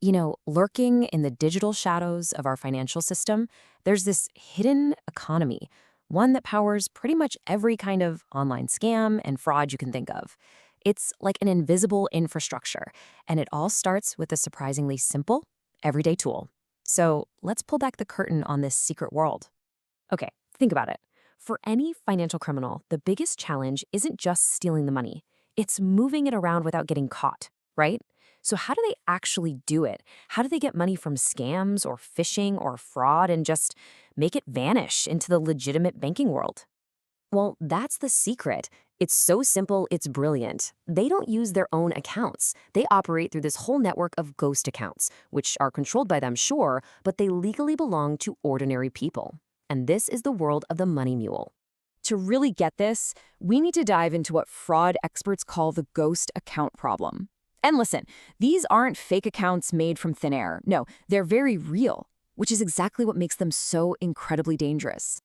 Lurking in the digital shadows of our financial system, there's this hidden economy, one that powers pretty much every kind of online scam and fraud you can think of. It's like an invisible infrastructure, and it all starts with a surprisingly simple, everyday tool. So let's pull back the curtain on this secret world. Okay, think about it. For any financial criminal, the biggest challenge isn't just stealing the money, it's moving it around without getting caught, right? So, how do they actually do it? How do they get money from scams or phishing or fraud and just make it vanish into the legitimate banking world? Well, that's the secret. It's so simple, it's brilliant. They don't use their own accounts. They operate through this whole network of ghost accounts, which are controlled by them, sure, but they legally belong to ordinary people. And this is the world of the money mule. To really get this, we need to dive into what fraud experts call the ghost account problem. And listen, these aren't fake accounts made from thin air. No, they're very real, which is exactly what makes them so incredibly dangerous.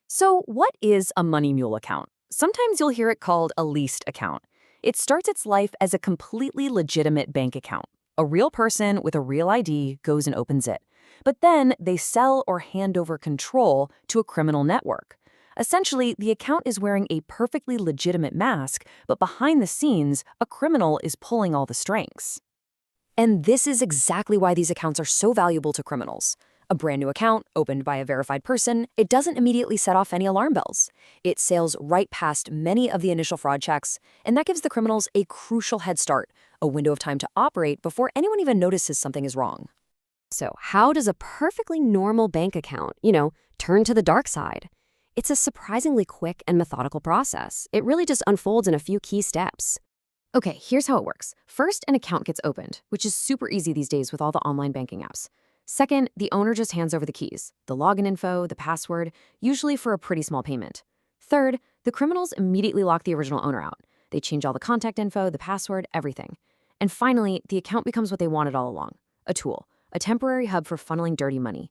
So, what is a money mule account? Sometimes you'll hear it called a leased account. It starts its life as a completely legitimate bank account. A real person with a real ID goes and opens it. But then they sell or hand over control to a criminal network. Essentially, the account is wearing a perfectly legitimate mask, but behind the scenes, a criminal is pulling all the strings. And this is exactly why these accounts are so valuable to criminals. A brand new account, opened by a verified person, it doesn't immediately set off any alarm bells. It sails right past many of the initial fraud checks, and that gives the criminals a crucial head start, a window of time to operate before anyone even notices something is wrong. So how does a perfectly normal bank account, turn to the dark side? It's a surprisingly quick and methodical process. It really just unfolds in a few key steps. Okay, here's how it works. First, an account gets opened, which is super easy these days with all the online banking apps. Second, the owner just hands over the keys, the login info, the password, usually for a pretty small payment. Third, the criminals immediately lock the original owner out. They change all the contact info, the password, everything. And finally, the account becomes what they wanted all along, a tool, a temporary hub for funneling dirty money.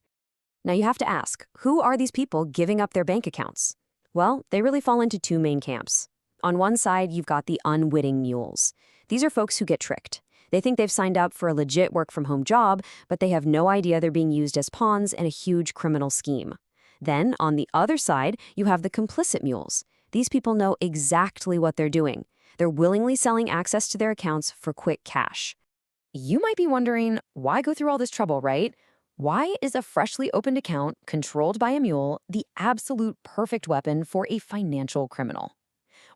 Now you have to ask, who are these people giving up their bank accounts? Well, they really fall into two main camps. On one side, you've got the unwitting mules. These are folks who get tricked. They think they've signed up for a legit work-from-home job, but they have no idea they're being used as pawns in a huge criminal scheme. Then, on the other side, you have the complicit mules. These people know exactly what they're doing. They're willingly selling access to their accounts for quick cash. You might be wondering, why go through all this trouble, right? Why is a freshly opened account controlled by a mule the absolute perfect weapon for a financial criminal?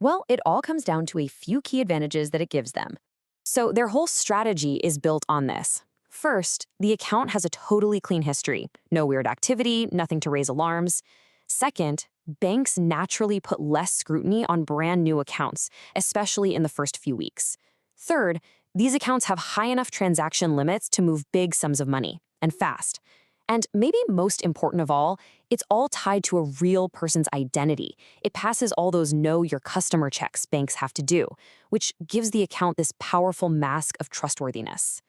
Well, it all comes down to a few key advantages that it gives them. So their whole strategy is built on this. First, the account has a totally clean history. No weird activity, nothing to raise alarms. Second, banks naturally put less scrutiny on brand new accounts, especially in the first few weeks. Third, these accounts have high enough transaction limits to move big sums of money, and fast. And maybe most important of all, it's all tied to a real person's identity. It passes all those know your customer checks banks have to do, which gives the account this powerful mask of trustworthiness.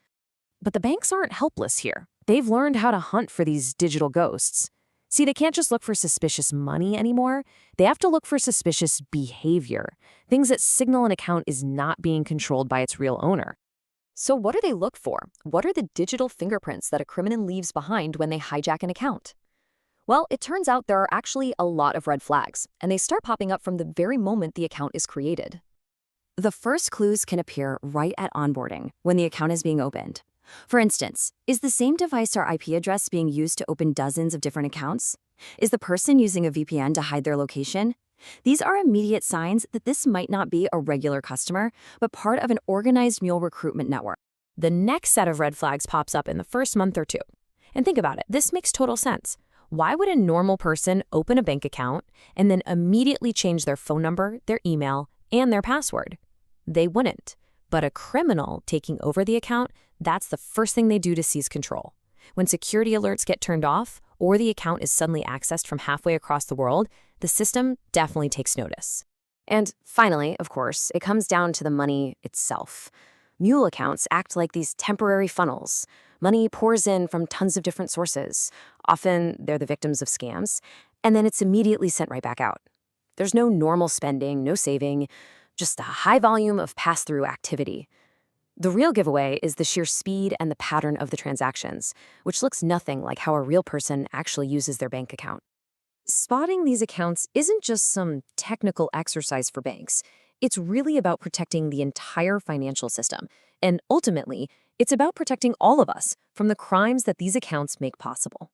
But the banks aren't helpless here. They've learned how to hunt for these digital ghosts. See, they can't just look for suspicious money anymore. They have to look for suspicious behavior, things that signal an account is not being controlled by its real owner. So what do they look for? What are the digital fingerprints that a criminal leaves behind when they hijack an account? Well, it turns out there are actually a lot of red flags, and they start popping up from the very moment the account is created. The first clues can appear right at onboarding, when the account is being opened. For instance, is the same device or IP address being used to open dozens of different accounts? Is the person using a VPN to hide their location? These are immediate signs that this might not be a regular customer, but part of an organized mule recruitment network. The next set of red flags pops up in the first month or two. And think about it, this makes total sense. Why would a normal person open a bank account and then immediately change their phone number, their email, and their password? They wouldn't. But a criminal taking over the account, that's the first thing they do to seize control. When security alerts get turned off, or the account is suddenly accessed from halfway across the world, the system definitely takes notice. And finally, of course, it comes down to the money itself. Mule accounts act like these temporary funnels. Money pours in from tons of different sources. Often, they're the victims of scams, and then it's immediately sent right back out. There's no normal spending, no saving, just a high volume of pass-through activity. The real giveaway is the sheer speed and the pattern of the transactions, which looks nothing like how a real person actually uses their bank account. Spotting these accounts isn't just some technical exercise for banks. It's really about protecting the entire financial system. And ultimately, it's about protecting all of us from the crimes that these accounts make possible.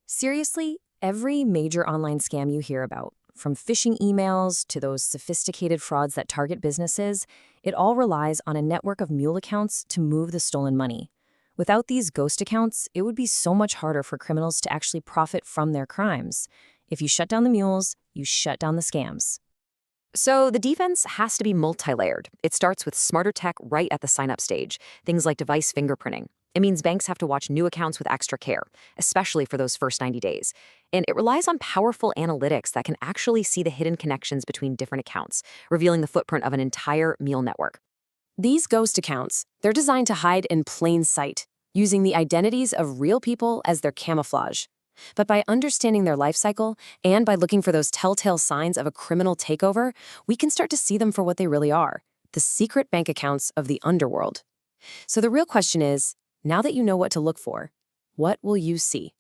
Seriously, every major online scam you hear about, from phishing emails to those sophisticated frauds that target businesses, it all relies on a network of Mule accounts to move the stolen money. Without these ghost accounts, it would be so much harder for criminals to actually profit from their crimes. If you shut down the mules, you shut down the scams. So the defense has to be multi-layered. It starts with smarter tech right at the sign-up stage, things like device fingerprinting. It means banks have to watch new accounts with extra care, especially for those first 90 days. And it relies on powerful analytics that can actually see the hidden connections between different accounts, revealing the footprint of an entire Mule network. These ghost accounts, they're designed to hide in plain sight, using the identities of real people as their camouflage. But by understanding their life cycle and by looking for those telltale signs of a criminal takeover, we can start to see them for what they really are, the secret bank accounts of the underworld. So the real question is, now that you know what to look for, what will you see?